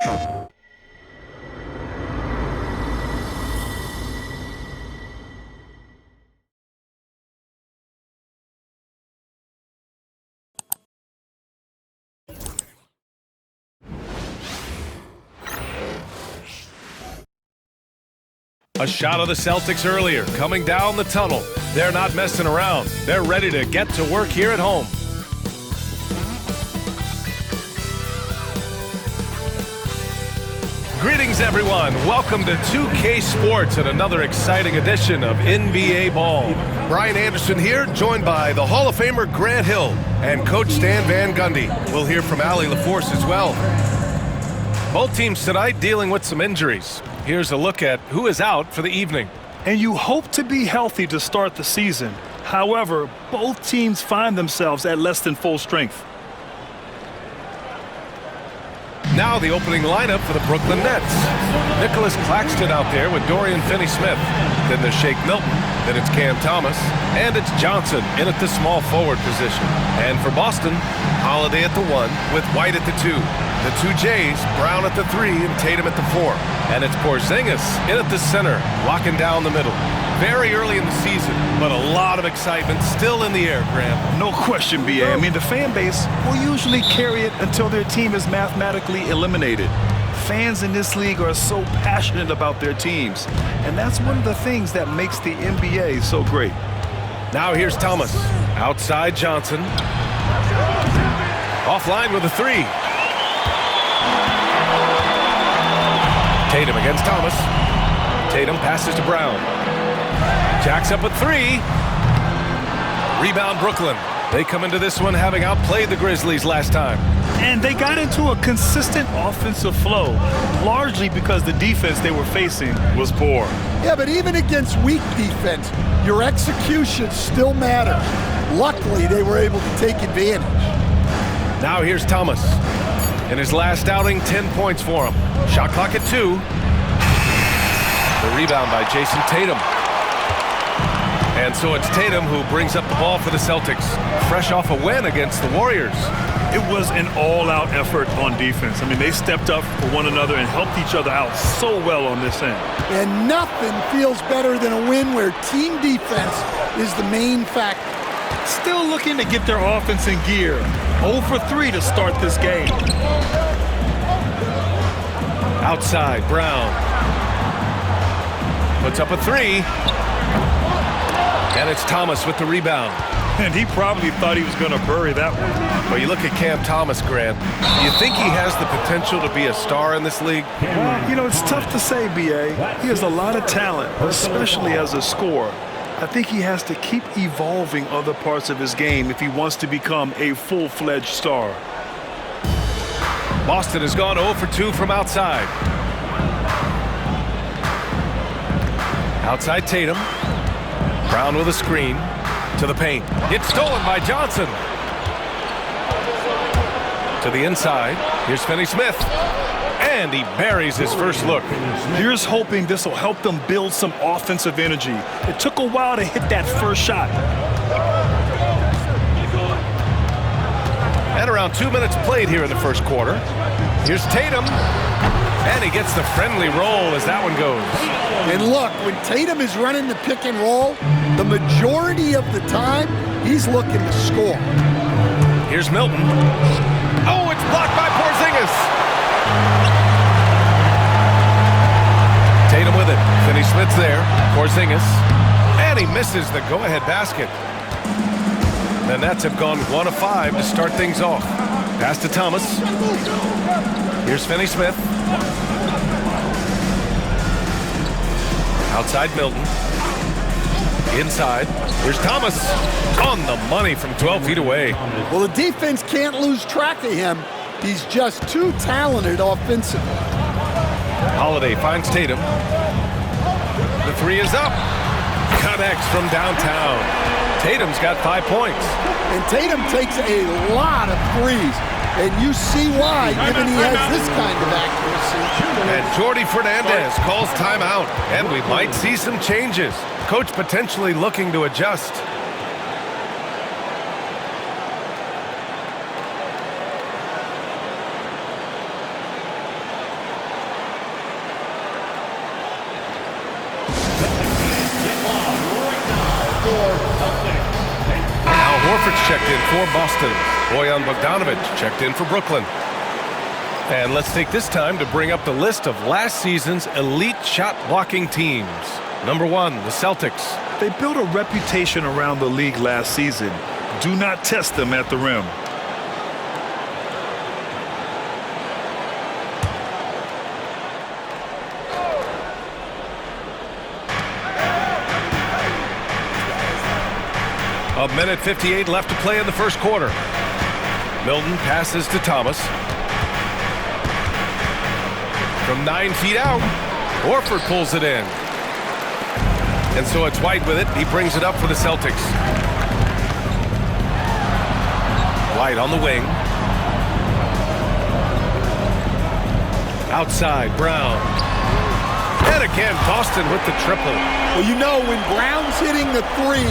A shot of the Celtics earlier, coming down the tunnel. They're not messing around. They're ready to get to work here at home. Greetings, everyone. Welcome to 2K Sports and another exciting edition of NBA Ball. Brian Anderson here, joined by the Hall of Famer Grant Hill and Coach Stan Van Gundy. We'll hear from Allie LaForce as well. Both teams tonight dealing with some injuries. Here's a look at who is out for the evening. And you hope to be healthy to start the season. However, both teams find themselves at less than full strength. Now the opening lineup for the Brooklyn Nets. Nicholas Claxton out there with Dorian Finney-Smith. Then there's Shake Milton. Then it's Cam Thomas. And it's Johnson in at the small forward position. And for Boston, Holiday at the 1 with White at the 2. The two Jays, Brown at the 3 and Tatum at the 4. And it's Porzingis in at the center, locking down the middle. Very early in the season, but a lot of excitement still in the air, Graham. No question, B.A. I mean, the fan base will usually carry it until their team is mathematically eliminated. Fans in this league are so passionate about their teams, and that's one of the things that makes the NBA so great. Now here's Thomas. Outside Johnson. Offline with a 3. Tatum against Thomas. Tatum passes to Brown. Jacks up a 3. Rebound Brooklyn. They come into this one having outplayed the Grizzlies last time. And they got into a consistent offensive flow, largely because the defense they were facing was poor. Yeah, but even against weak defense, your execution still matters. Luckily, they were able to take advantage. Now here's Thomas. In his last outing, 10 points for him. Shot clock at 2. The rebound by Jason Tatum. And so it's Tatum who brings up the ball for the Celtics, fresh off a win against the Warriors. It was an all-out effort on defense. I mean, they stepped up for one another and helped each other out so well on this end. And nothing feels better than a win where team defense is the main factor. Still looking to get their offense in gear. 0 for 3 to start this game. Outside, Brown. Puts up a 3. And it's Thomas with the rebound. And he probably thought he was going to bury that one. But you look at Cam Thomas, Grant. Do you think he has the potential to be a star in this league? Well, you know, it's tough to say, B.A. He has a lot of talent, especially as a scorer. I think he has to keep evolving other parts of his game if he wants to become a full-fledged star. Boston has gone 0 for 2 from outside. Outside Tatum. Brown with a screen to the paint. It's stolen by Johnson. To the inside. Here's Finney-Smith. And he buries his first look. Here's hoping this will help them build some offensive energy. It took a while to hit that first shot. And around 2 minutes played here in the first quarter. Here's Tatum. And he gets the friendly roll as that one goes. And look, when Tatum is running the pick and roll, the majority of the time, he's looking to score. Here's Milton. Oh, it's blocked by Porzingis. Tatum with it. Finney-Smith's there. Porzingis. And he misses the go-ahead basket. The Nets have gone 1 of 5 to start things off. Pass to Thomas. Here's Finney-Smith. Outside Milton. Inside. Here's Thomas. On the money from 12 feet away. Well, the defense can't lose track of him. He's just too talented offensively. Holiday finds Tatum. The 3 is up. Connects from downtown. Tatum's got 5 points. And Tatum takes a lot of threes. And you see why, given he has this kind of accuracy. And Jordy Fernandez calls timeout. And we might see some changes. Coach potentially looking to adjust. Al Horford's checked in for Boston. Bojan Bogdanovic checked in for Brooklyn. And let's take this time to bring up the list of last season's elite shot blocking teams. Number 1, the Celtics. They built a reputation around the league last season. Do not test them at the rim. A minute 58 left to play in the first quarter. Milton passes to Thomas. From 9 feet out, Horford pulls it in. And so it's White with it. He brings it up for the Celtics. White on the wing. Outside, Brown. And again, Boston with the triple. Well, you know, when Brown's hitting the three,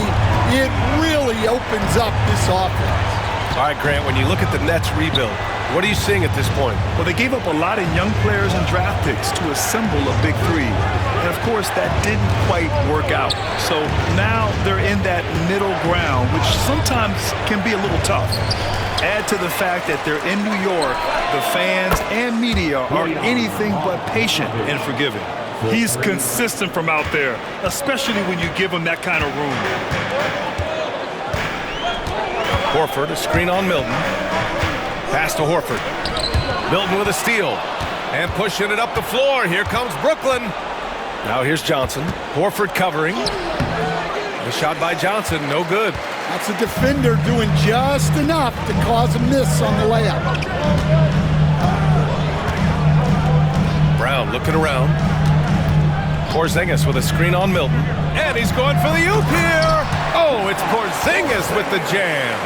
it really opens up this offense. All right, Grant, when you look at the Nets rebuild, what are you seeing at this point? Well, they gave up a lot of young players and draft picks to assemble a big three. And, of course, that didn't quite work out. So now they're in that middle ground, which sometimes can be a little tough. Add to the fact that they're in New York, the fans and media are anything but patient and forgiving. He's consistent from out there, especially when you give him that kind of room. Horford, a screen on Milton. Pass to Horford. Milton with a steal. And pushing it up the floor. Here comes Brooklyn. Now here's Johnson. Horford covering. The shot by Johnson, no good. That's a defender doing just enough to cause a miss on the layup. Brown looking around. Porzingis with a screen on Milton. And he's going for the oop here. Oh, it's Porzingis with the jam.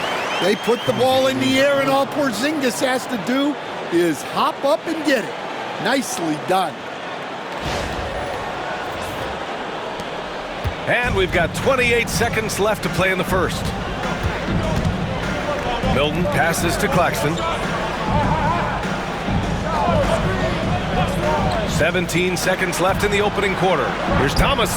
They put the ball in the air, and all Porzingis has to do is hop up and get it. Nicely done. And we've got 28 seconds left to play in the first. Milton passes to Claxton. 17 seconds left in the opening quarter. Here's Thomas.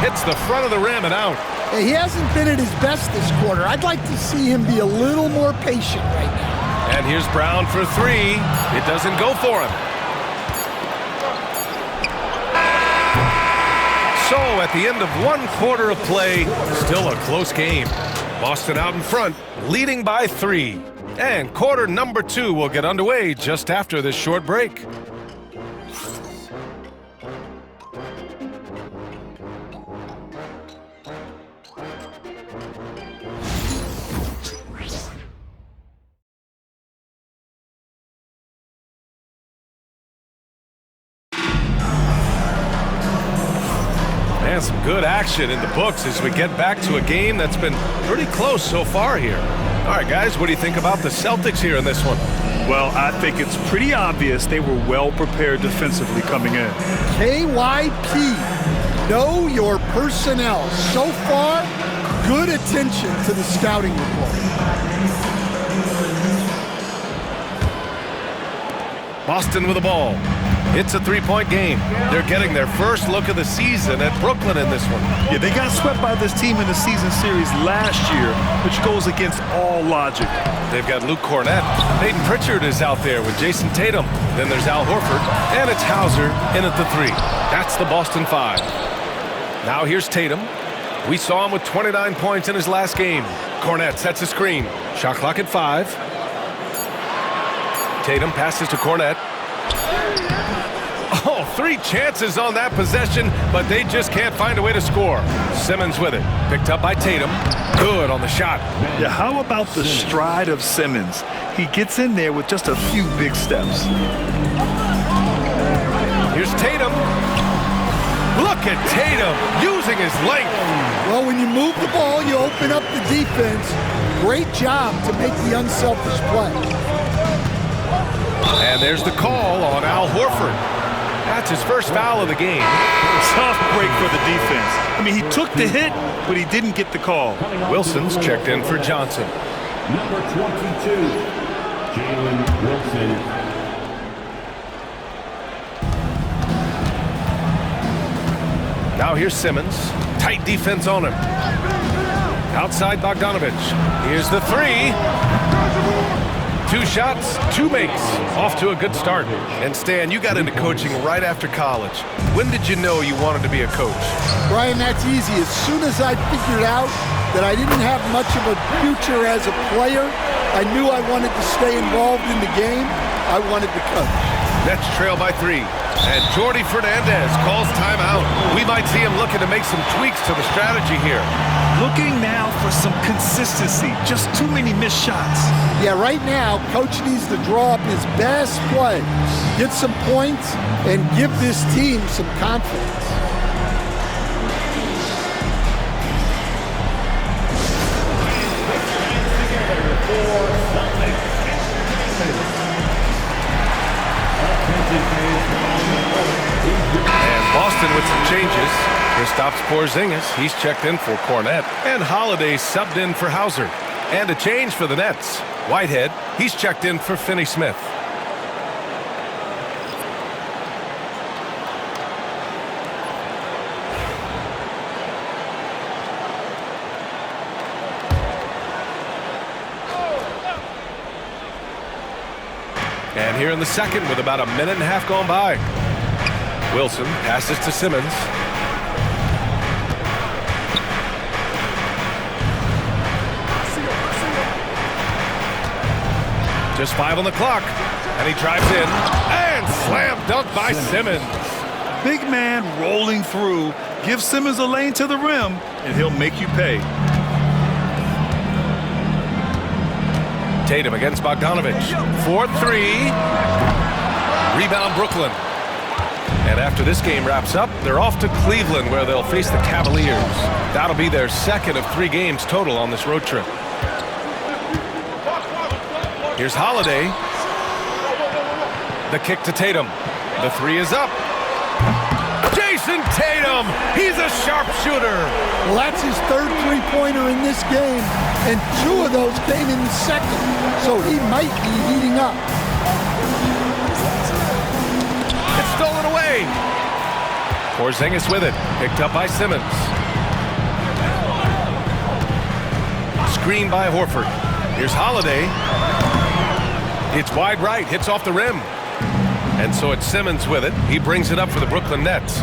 Hits the front of the rim and out. He hasn't been at his best this quarter. I'd like to see him be a little more patient right now. And here's Brown for three. It doesn't go for him. So at the end of one quarter of play, still a close game. Boston out in front, leading by 3. And quarter number 2 will get underway just after this short break. And some good action in the books as we get back to a game that's been pretty close so far here. All right, guys, what do you think about the Celtics here in this one? Well, I think it's pretty obvious they were well prepared defensively coming in. KYP, know your personnel. So far, good attention to the scouting report. Boston with the ball. It's a three-point game. They're getting their first look of the season at Brooklyn in this one. Yeah, they got swept by this team in the season series last year, which goes against all logic. They've got Luke Cornett. Peyton Pritchard is out there with Jason Tatum. Then there's Al Horford, and it's Hauser in at the 3. That's the Boston 5. Now here's Tatum. We saw him with 29 points in his last game. Cornett sets a screen. Shot clock at 5. Tatum passes to Cornett. Oh, 3 chances on that possession, but they just can't find a way to score. Simmons with it. Picked up by Tatum. Good on the shot. Yeah, how about the stride of Simmons? He gets in there with just a few big steps. Here's Tatum. Look at Tatum using his length. Well, when you move the ball, you open up the defense. Great job to make the unselfish play. And there's the call on Al Horford. That's his first foul of the game. Tough break for the defense. I mean, he took the hit, but he didn't get the call. Wilson's checked in for Johnson. Number 22, Jalen Wilson. Now here's Simmons. Tight defense on him. Outside Bogdanovich. Here's the three. 2 shots, 2 makes. Off to a good start. And Stan, you got into coaching right after college. When did you know you wanted to be a coach? Brian, that's easy. As soon as I figured out that I didn't have much of a future as a player, I knew I wanted to stay involved in the game. I wanted to coach. Nets trail by 3. And Jordi Fernandez calls timeout. We might see him looking to make some tweaks to the strategy here. Looking now for some consistency. Just too many missed shots. Yeah, right now, Coach needs to draw up his best play, get some points, and give this team some confidence. And Boston with some changes. Kristaps Porzingis, he's checked in for Cornette. And Holiday subbed in for Hauser. And a change for the Nets. Whitehead, he's checked in for Finney Smith. And here in the second with about a minute and a half gone by. Wilson passes to Simmons. Just 5 on the clock. And he drives in. And slam dunk by Simmons. Big man rolling through. Give Simmons a lane to the rim, and he'll make you pay. Tatum against Bogdanovich. 4-3. Rebound Brooklyn. And after this game wraps up, they're off to Cleveland where they'll face the Cavaliers. That'll be their second of 3 games total on this road trip. Here's Holiday. The kick to Tatum. The 3 is up. Jason Tatum! He's a sharpshooter! Well, that's his 3rd three-pointer in this game, and 2 of those came in the second, so he might be heating up. It's stolen away. Porzingis with it. Picked up by Simmons. Screen by Horford. Here's Holiday. It's wide right. Hits off the rim. And so it's Simmons with it. He brings it up for the Brooklyn Nets.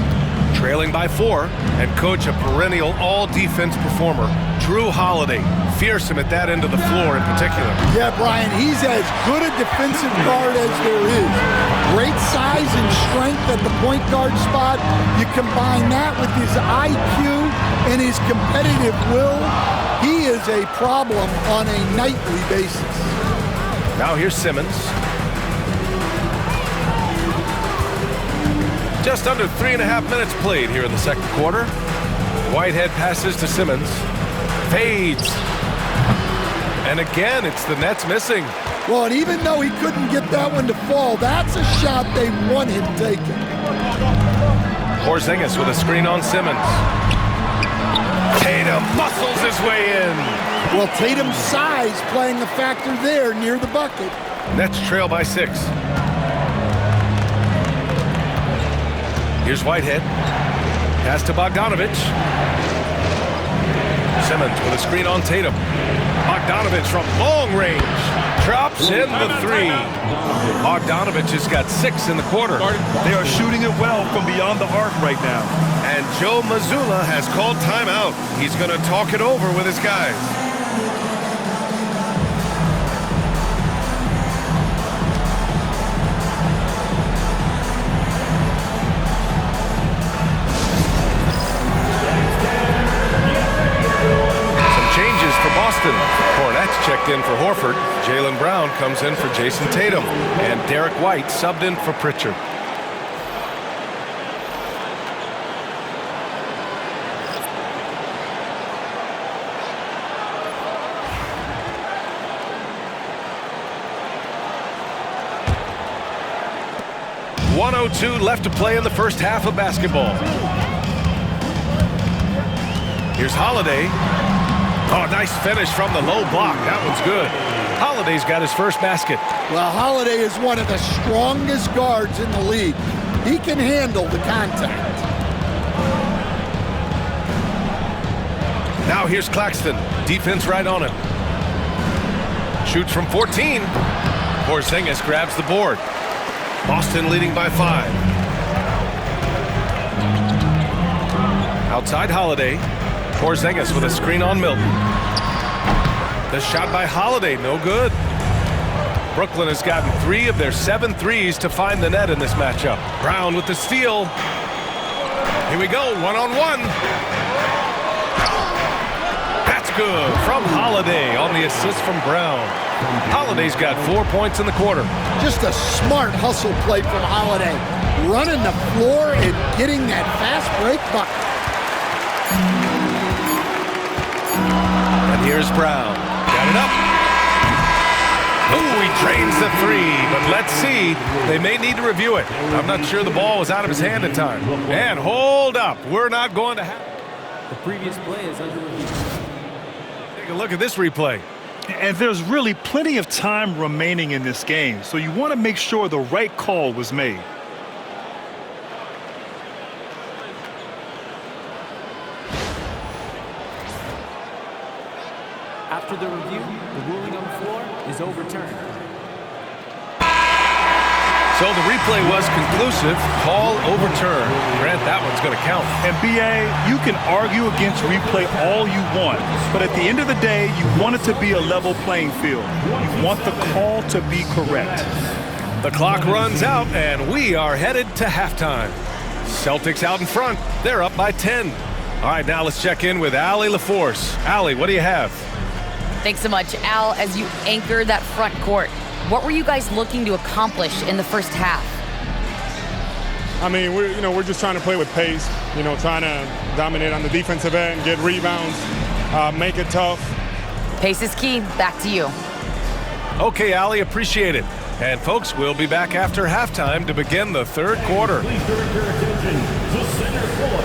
Trailing by 4. And coach, a perennial all-defense performer, Drew Holiday. Fearsome at that end of the floor in particular. Yeah, Brian, he's as good a defensive guard as there is. Great size and strength at the point guard spot. You combine that with his IQ and his competitive will, he is a problem on a nightly basis. Now here's Simmons. Just under 3.5 minutes played here in the second quarter. Whitehead passes to Simmons. Fades. And again, it's the Nets missing. Well, and even though he couldn't get that one to fall, that's a shot they want him taking. Porzingis with a screen on Simmons. Tatum muscles his way in. Well, Tatum's size playing a factor there near the bucket. Nets trail by 6. Here's Whitehead. Pass to Bogdanovich. Simmons with a screen on Tatum. Bogdanovich from long range. Drops in the 3. Bogdanovich has got 6 in the quarter. They are shooting it well from beyond the arc right now. And Joe Mazzulla has called timeout. He's going to talk it over with his guys. Boston. Cornette's checked in for Horford. Jaylen Brown comes in for Jason Tatum. And Derek White subbed in for Pritchard. .102 left to play in the first half of basketball. Here's Holiday. Oh, nice finish from the low block. That one's good. Holiday's got his first basket. Well, Holiday is one of the strongest guards in the league. He can handle the contact. Now here's Claxton. Defense right on him. Shoots from 14. Porzingis grabs the board. Boston leading by 5. Outside Holiday. Porzingis with a screen on Milton. The shot by Holiday, no good. Brooklyn has gotten 3 of their 7 threes to find the net in this matchup. Brown with the steal. Here we go, one-on-one. That's good from Holiday on the assist from Brown. Holiday's got 4 points in the quarter. Just a smart hustle play from Holiday. Running the floor and getting that fast break bucket. And here's Brown. Got it up. Oh, he drains the 3, but let's see. They may need to review it. I'm not sure the ball was out of his hand in time. And hold up. We're not going to have The previous play is under review. Take a look at this replay. And there's really plenty of time remaining in this game, so you want to make sure the right call was made. After the review, the ruling on the floor is overturned. So the replay was conclusive. Call overturned. Grant, that one's going to count. And BA, you can argue against replay all you want, but at the end of the day, you want it to be a level playing field. You want the call to be correct. The clock runs out, and we are headed to halftime. Celtics out in front. They're up by 10. All right, now let's check in with Allie LaForce. Allie, what do you have? Thanks so much, Al. As you anchor that front court, what were you guys looking to accomplish in the first half? I mean, we're just trying to play with pace, trying to dominate on the defensive end, get rebounds, make it tough. Pace is key. Back to you. Okay, Allie, appreciate it. And folks, we'll be back after halftime to begin the third quarter. Please direct your attention to center court.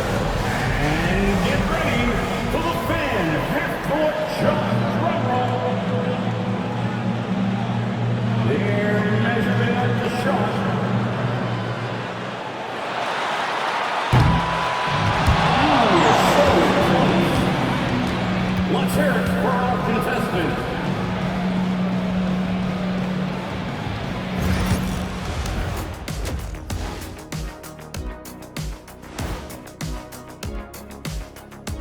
And get ready for the fan half-court shot. Drum roll. Their measurement of the shot. Let's hear it for our contestant.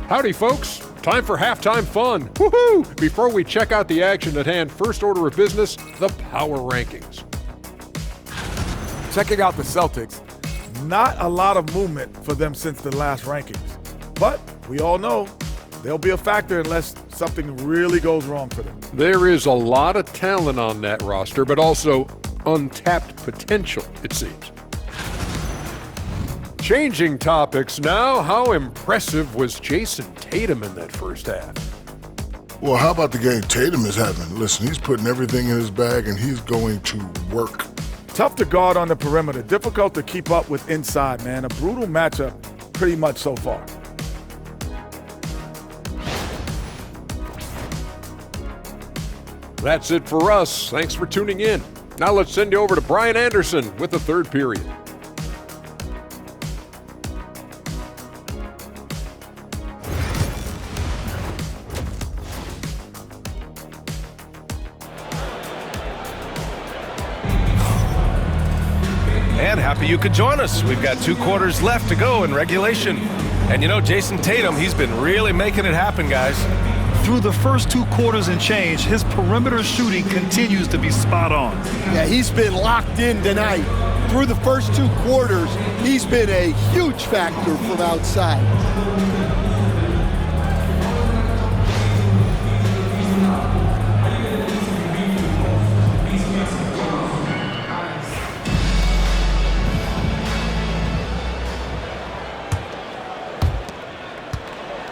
Howdy, folks. Time for halftime fun. Woohoo! Before we check out the action at hand, first order of business, the power rankings. Checking out the Celtics, not a lot of movement for them since the last rankings. But we all know they'll be a factor unless something really goes wrong for them. There is a lot of talent on that roster, but also untapped potential, it seems. Changing topics now, how impressive was Jason Tatum in that first half? Well, how about the game Tatum is having? Listen, he's putting everything in his bag and he's going to work. Tough to guard on the perimeter, difficult to keep up with inside, man. A brutal matchup pretty much so far. That's it for us. Thanks for tuning in. Now let's send you over to Brian Anderson with the third period. And happy you could join us. We've got 2 quarters left to go in regulation. And Jason Tatum, he's been really making it happen, guys. Through the first 2 quarters and change, his perimeter shooting continues to be spot on. Yeah, he's been locked in tonight. Through the first 2 quarters, he's been a huge factor from outside.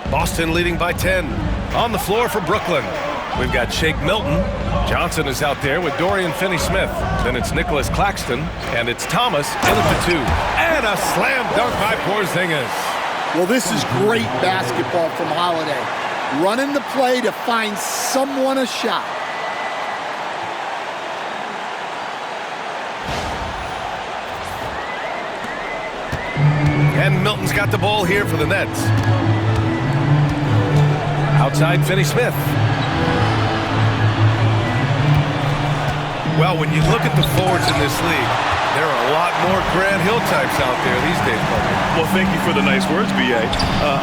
Boston leading by 10. On the floor for Brooklyn, we've got Shake Milton. Johnson is out there with Dorian Finney-Smith. Then it's Nicholas Claxton, and it's Thomas in at the 2. And a slam dunk by Porzingis. Well, this is great basketball from Holiday. Running the play to find someone a shot. And Milton's got the ball here for the Nets. Outside, Finney Smith. Well, when you look at the forwards in this league, there are a lot more Grant Hill types out there these days, Bubba. Well, thank you for the nice words, B.A.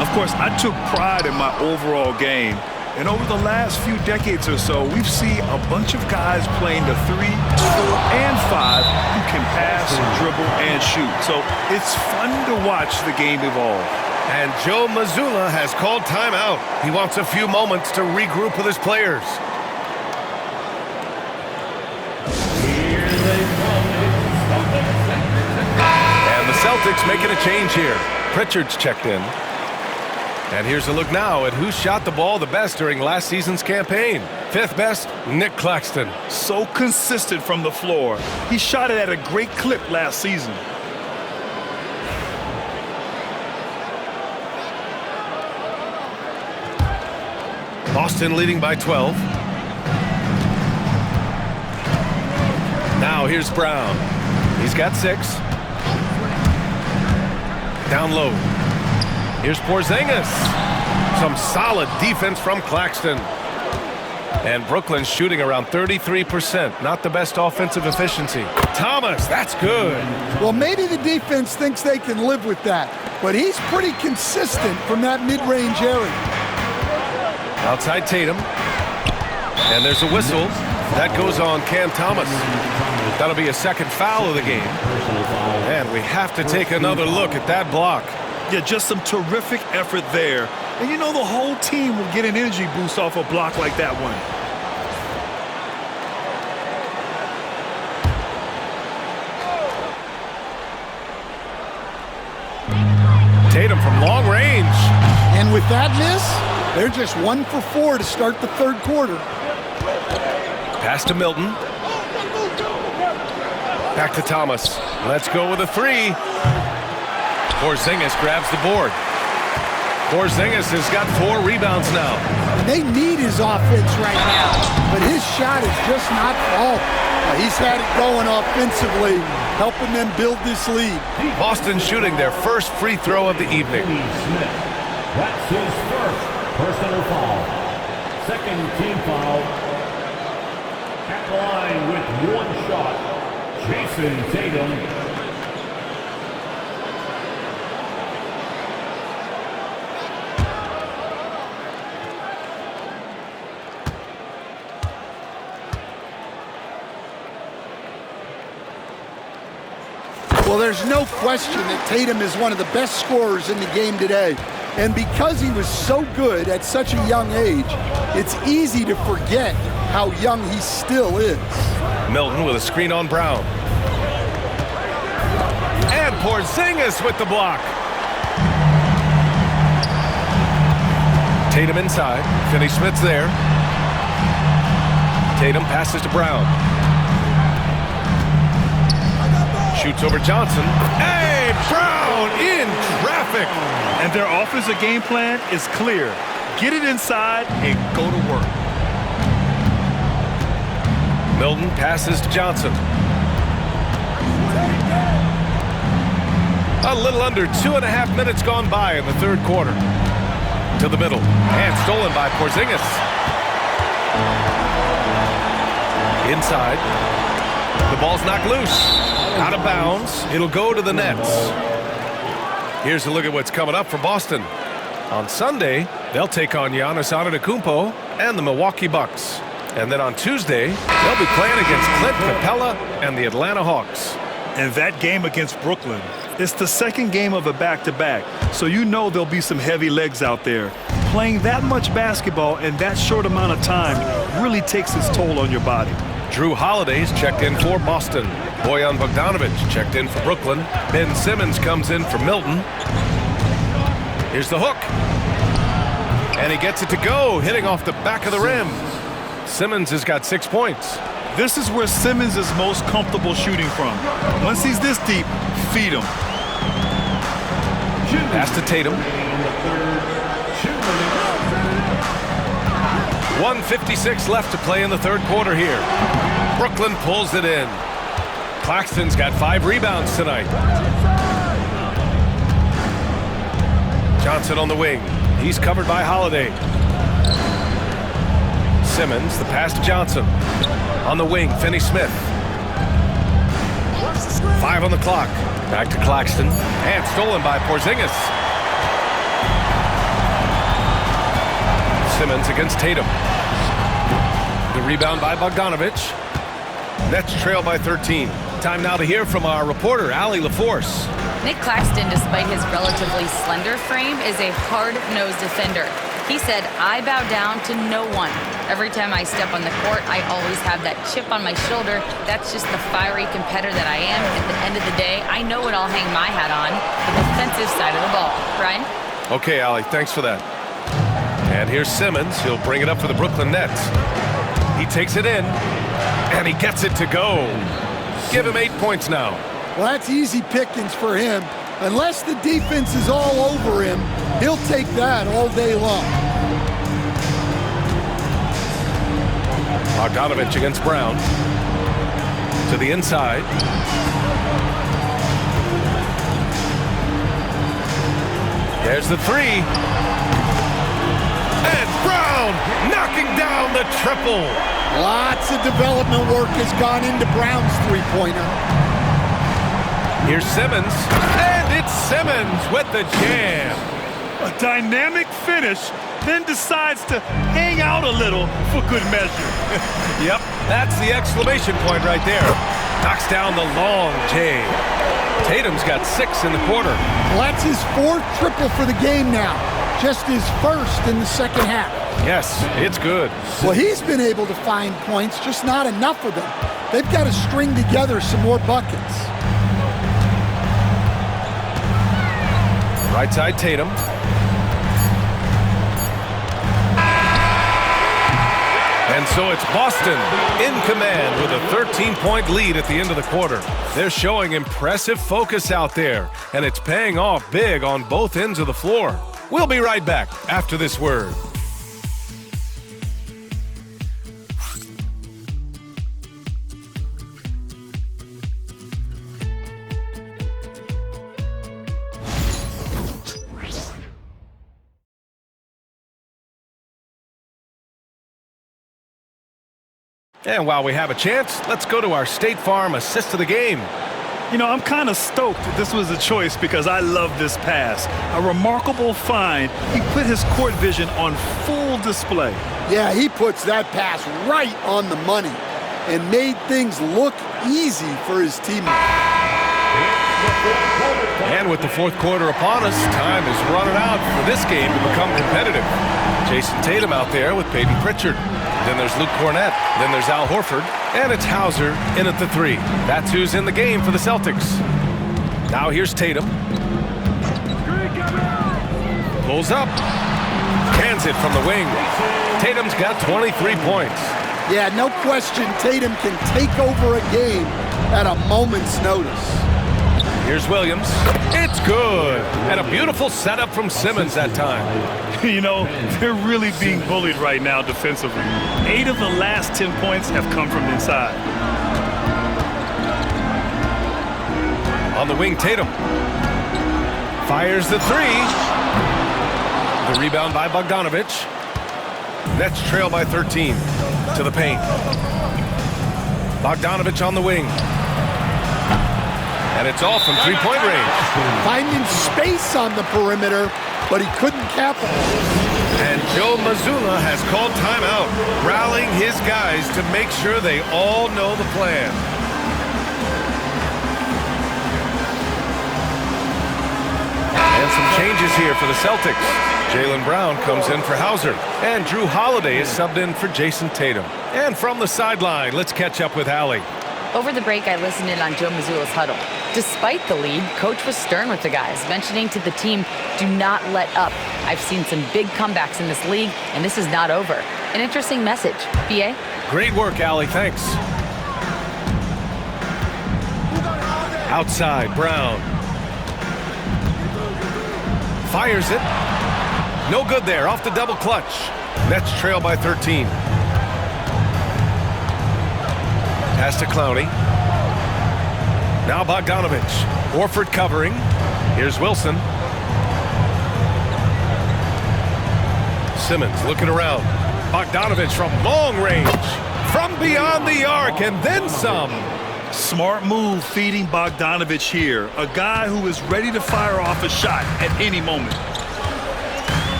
Of course, I took pride in my overall game. And over the last few decades or so, we've seen a bunch of guys playing the 3, 4, and 5 who can pass, dribble, and shoot. So it's fun to watch the game evolve. And Joe Mazzulla has called timeout. He wants a few moments to regroup with his players. And the Celtics making a change here. Pritchard's checked in. And here's a look now at who shot the ball the best during last season's campaign. 5th best, Nick Claxton. So consistent from the floor. He shot it at a great clip last season. Boston leading by 12. Now here's Brown. He's got 6. Down low. Here's Porzingis. Some solid defense from Claxton. And Brooklyn's shooting around 33%. Not the best offensive efficiency. Thomas, that's good. Well, maybe the defense thinks they can live with that, but he's pretty consistent from that mid-range area. Outside Tatum. And there's a whistle. That goes on Cam Thomas. That'll be a second foul of the game. And we have to take another look at that block. Yeah, just some terrific effort there. And you know the whole team will get an energy boost off a block like that one. Tatum from long range. And with that miss, they're just 1 for 4 to start the third quarter. Pass to Milton. Back to Thomas. Let's go with a 3. Porzingis grabs the board. Porzingis has got 4 rebounds now. They need his offense right now, but his shot is just not falling. He's had it going offensively, helping them build this lead. Boston shooting their first free throw of the evening. That's his first personal foul. Second team foul. At the line with 1 shot, Jason Tatum. Well, there's no question that Tatum is one of the best scorers in the game today. And because he was so good at such a young age, it's easy to forget how young he still is. Milton with a screen on Brown. And Porzingis with the block. Tatum inside. Finney Smith's there. Tatum passes to Brown. Shoots over Johnson. Hey, Brown in traffic. And their offensive game plan is clear. Get it inside and go to work. Milton passes to Johnson. A little under 2.5 minutes gone by in the third quarter. To the middle. And stolen by Porzingis. Inside. The ball's knocked loose. Out of bounds. It'll go to the Nets. Here's a look at what's coming up for Boston. On Sunday, they'll take on Giannis Antetokounmpo and the Milwaukee Bucks. And then on Tuesday, they'll be playing against Clint Capella and the Atlanta Hawks. And that game against Brooklyn, it's the second game of a back-to-back. So you know there'll be some heavy legs out there. Playing that much basketball in that short amount of time really takes its toll on your body. Drew Holiday's checked in for Boston. Bojan Bogdanovic checked in for Brooklyn. Ben Simmons comes in for Milton. Here's the hook. And he gets it to go, hitting off the back of the rim. Simmons has got 6 points. This is where Simmons is most comfortable shooting from. Once he's this deep, feed him. Pass to Tatum. 1:56 left to play in the third quarter here. Brooklyn pulls it in. Claxton's got 5 rebounds tonight. Johnson on the wing. He's covered by Holiday. Simmons, the pass to Johnson. On the wing, Finney Smith. 5 on the clock. Back to Claxton. And stolen by Porzingis. Simmons against Tatum. The rebound by Bogdanovich. Nets trail by 13. Time now to hear from our reporter, Allie LaForce. Nick Claxton, despite his relatively slender frame, is a hard-nosed defender. He said, "I bow down to no one. Every time I step on the court, I always have that chip on my shoulder. That's just the fiery competitor that I am. At the end of the day, I know what I'll hang my hat on, the defensive side of the ball." Ryan? Okay, Allie, thanks for that. And here's Simmons. He'll bring it up for the Brooklyn Nets. He takes it in, and he gets it to go. Give him 8 points now. Well, that's easy pickings for him. Unless the defense is all over him, he'll take that all day long. Bogdanovich against Brown. To the inside. There's the three. And Brown knocking down the triple. Lots of development work has gone into Brown's three-pointer. Here's Simmons, and it's Simmons with the jam. A dynamic finish, then decides to hang out a little for good measure. Yep, that's the exclamation point right there. Knocks down the long J. Tatum's got 6 in the quarter. Well, that's his 4th triple for the game now. Just his 1st in the second half. Yes, it's good. Well, he's been able to find points, just not enough of them. They've got to string together some more buckets. Right side, Tatum. And so it's Boston in command with a 13-point lead at the end of the quarter. They're showing impressive focus out there, and it's paying off big on both ends of the floor. We'll be right back after this word. And while we have a chance, let's go to our State Farm assist of the game. You know, I'm kind of stoked this was a choice because I love this pass. A remarkable find. He put his court vision on full display. Yeah, he puts that pass right on the money and made things look easy for his teammates. And with the 4th quarter upon us, time is running out for this game to become competitive. Jason Tatum out there with Peyton Pritchard. Then there's Luke Cornett. Then there's Al Horford. And it's Hauser in at the 3. That's who's in the game for the Celtics. Now here's Tatum. Pulls up. Hands it from the wing. Tatum's got 23 points. Yeah, no question Tatum can take over a game at a moment's notice. Here's Williams. It's good. And a beautiful setup from Simmons that time. You know, they're really being bullied right now defensively. 8 of the last 10 points have come from inside. On the wing, Tatum. Fires the 3. The rebound by Bogdanovich. Nets trail by 13. To the paint. Bogdanovich on the wing. And it's off from three-point range. Finding space on the perimeter, but he couldn't capitalize. And Joe Mazzulla has called timeout, rallying his guys to make sure they all know the plan. And some changes here for the Celtics. Jaylen Brown comes in for Hauser, and Drew Holiday is subbed in for Jason Tatum. And from the sideline, let's catch up with Allie. Over the break, I listened in on Joe Mazzulla's huddle. Despite the lead, Coach was stern with the guys, mentioning to the team, do not let up. I've seen some big comebacks in this league, and this is not over. An interesting message. B.A.? Great work, Allie. Thanks. Outside, Brown. Fires it. No good there. Off the double clutch. Nets trail by 13. Pass to Clowney. Now Bogdanovich. Horford covering. Here's Wilson. Simmons looking around. Bogdanovich from long range, from beyond the arc, and then some. Smart move feeding Bogdanovich here, a guy who is ready to fire off a shot at any moment.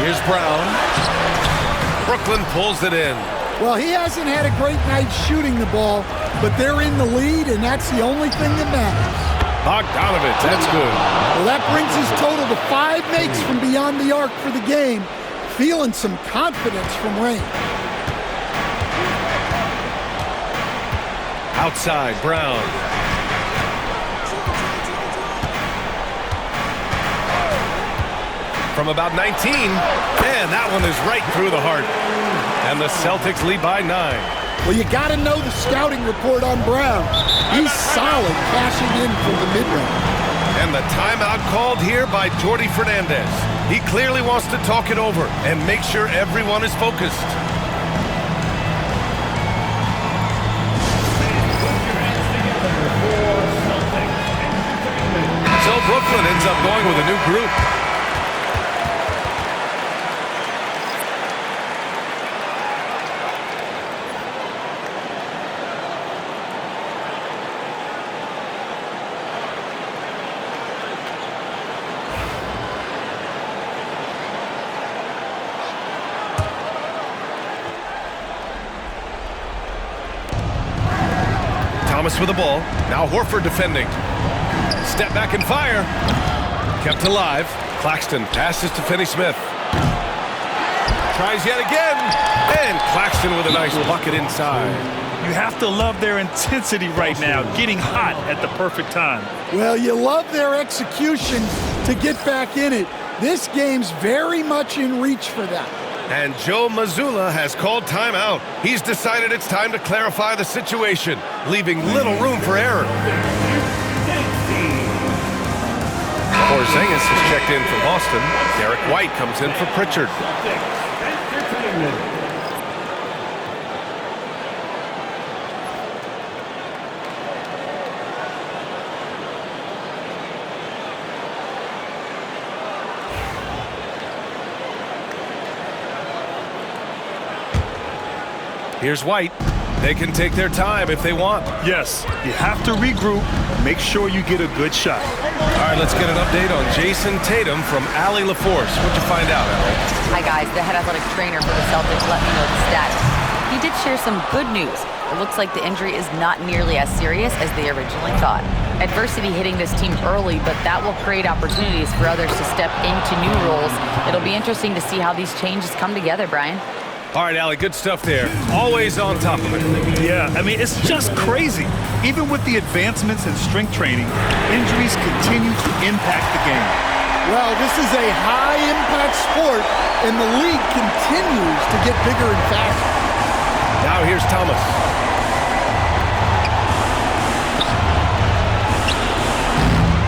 Here's Brown. Brooklyn pulls it in. Well, he hasn't had a great night shooting the ball, but they're in the lead, and that's the only thing that matters. Bogdanovich, that's good. Well, that brings his total to 5 makes from beyond the arc for the game. Feeling some confidence from range. Outside, Brown. From about 19, and that one is right through the heart. And the Celtics lead by 9. Well, you got to know the scouting report on Brown. He's solid cashing in from the mid-range. And the timeout called here by Jordi Fernandez. He clearly wants to talk it over and make sure everyone is focused. So Brooklyn ends up going with a new group. Thomas with the ball. Now Horford defending. Step back and fire. Kept alive. Claxton passes to Finney-Smith. Tries yet again. And Claxton with a nice bucket inside. You have to love their intensity right now, getting hot at the perfect time. Well, you love their execution to get back in it. This game's very much in reach for them. And Joe Mazzulla has called timeout. He's decided it's time to clarify the situation, leaving little room for error. Porzingis is checked in from Boston. Derek White comes in for Pritchard. Here's White. They can take their time if they want. Yes, you have to regroup. Make sure you get a good shot. All right, let's get an update on Jason Tatum from Allie LaForce. What'd you find out, Allie? Hi, guys. The head athletic trainer for the Celtics let me know the status. He did share some good news. It looks like the injury is not nearly as serious as they originally thought. Adversity hitting this team early, but that will create opportunities for others to step into new roles. It'll be interesting to see how these changes come together, Brian. All right, Allie, good stuff there. Always on top of it. Yeah, I mean, it's just crazy. Even with the advancements in strength training, injuries continue to impact the game. Well, this is a high-impact sport, and the league continues to get bigger and faster. Now here's Thomas.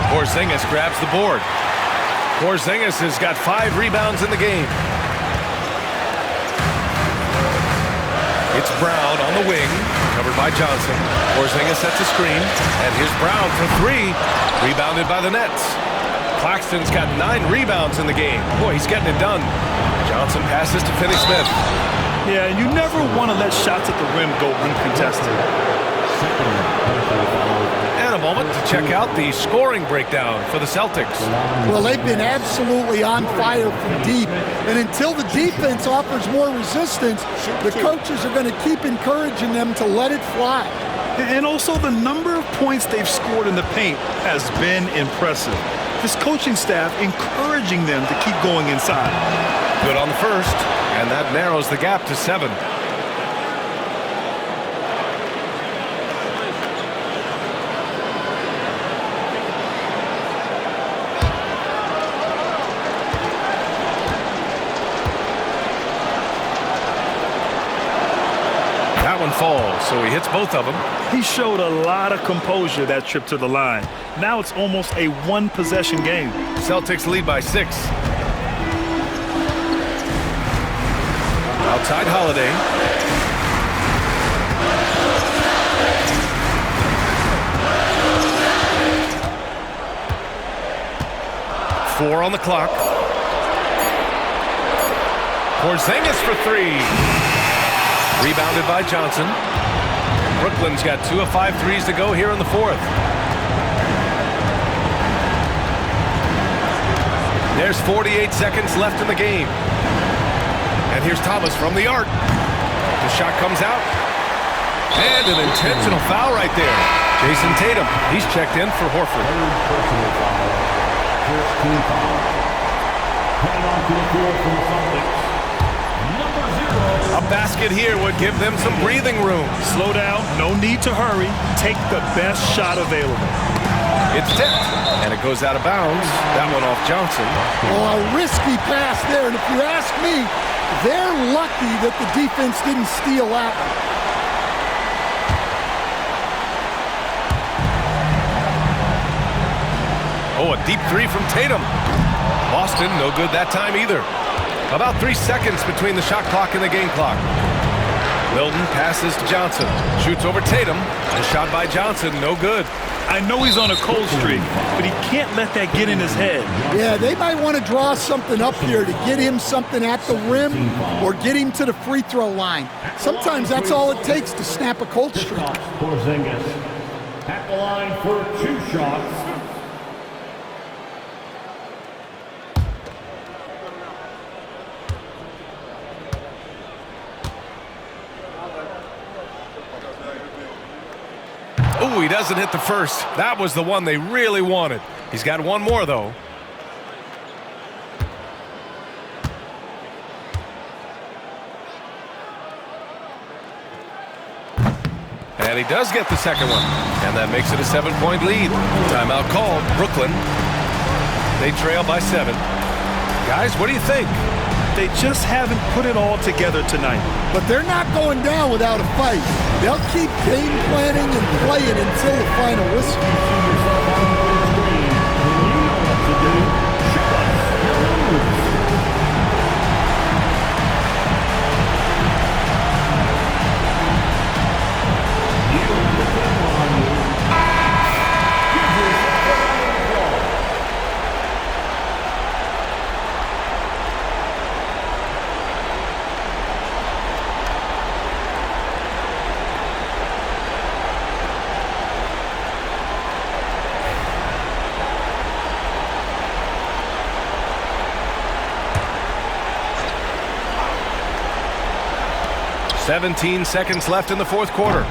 Porzingis grabs the board. Porzingis has got 5 rebounds in the game. It's Brown on the wing, covered by Johnson. Porzingis sets a screen, and here's Brown for 3, rebounded by the Nets. Claxton's got 9 rebounds in the game. Boy, he's getting it done. Johnson passes to Finney-Smith. Yeah, you never want to let shots at the rim go uncontested. And a moment to check out the scoring breakdown for the Celtics. Well, they've been absolutely on fire from deep. And until the defense offers more resistance, the coaches are going to keep encouraging them to let it fly. And also the number of points they've scored in the paint has been impressive. This coaching staff encouraging them to keep going inside. Good on the first, and that narrows the gap to 7. That one falls, so he hits both of them. He showed a lot of composure that trip to the line. Now it's almost a one-possession game. Celtics lead by 6. Outside Holiday. Four on the clock. Porzingis for three. Rebounded by Johnson. Brooklyn's got 2 of 5 threes to go here in the fourth. There's 48 seconds left in the game. And here's Thomas from the arc. The shot comes out. And an intentional foul right there. Jason Tatum, he's checked in for Horford. Personal foul. First team foul. Heading on to the floor for the Celtics. Number 0. A basket here would give them some breathing room. Slow down, no need to hurry. Take the best shot available. It's tipped, and it goes out of bounds. That one off Johnson. Oh, a risky pass there, and if you ask me, they're lucky that the defense didn't steal that one. Oh, a deep three from Tatum. Boston, no good that time either. About 3 seconds between the shot clock and the game clock. Milton passes to Johnson. Shoots over Tatum. The shot by Johnson, no good. I know he's on a cold streak, but he can't let that get in his head. Yeah, they might want to draw something up here to get him something at the rim or get him to the free throw line. Sometimes that's all it takes to snap a cold streak. Porzingis at the line for 2 shots. Oh, he doesn't hit the first. That was the one they really wanted. He's got one more, though. And he does get the second one. And that makes it a 7-point lead. Timeout called. Brooklyn. They trail by 7. Guys, what do you think? They just haven't put it all together tonight. But they're not going down without a fight. They'll keep game planning and playing until the final whistle. "17 seconds left in the fourth quarter.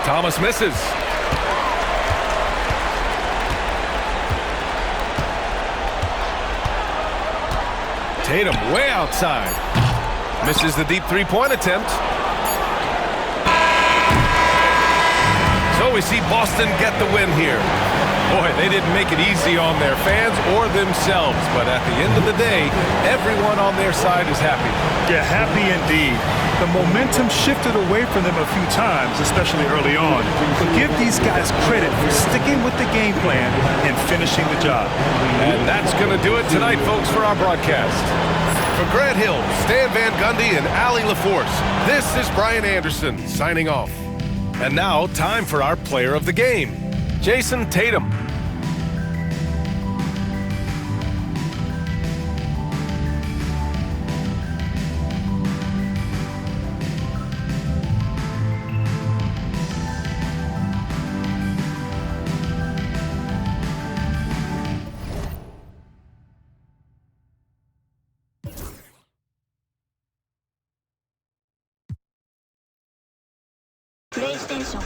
Thomas misses. Tatum way outside. Misses the deep three-point attempt. So we see Boston get the win here. Boy, they didn't make it easy on their fans or themselves, but at the end of the day, everyone on their side is happy. Yeah, happy indeed. The momentum shifted away from them a few times, especially early on. But give these guys credit for sticking with the game plan and finishing the job. And that's going to do it tonight, folks, for our broadcast. For Grant Hill, Stan Van Gundy, and Allie LaForce, this is Brian Anderson signing off. And now, time for our player of the game, Jason Tatum. PlayStation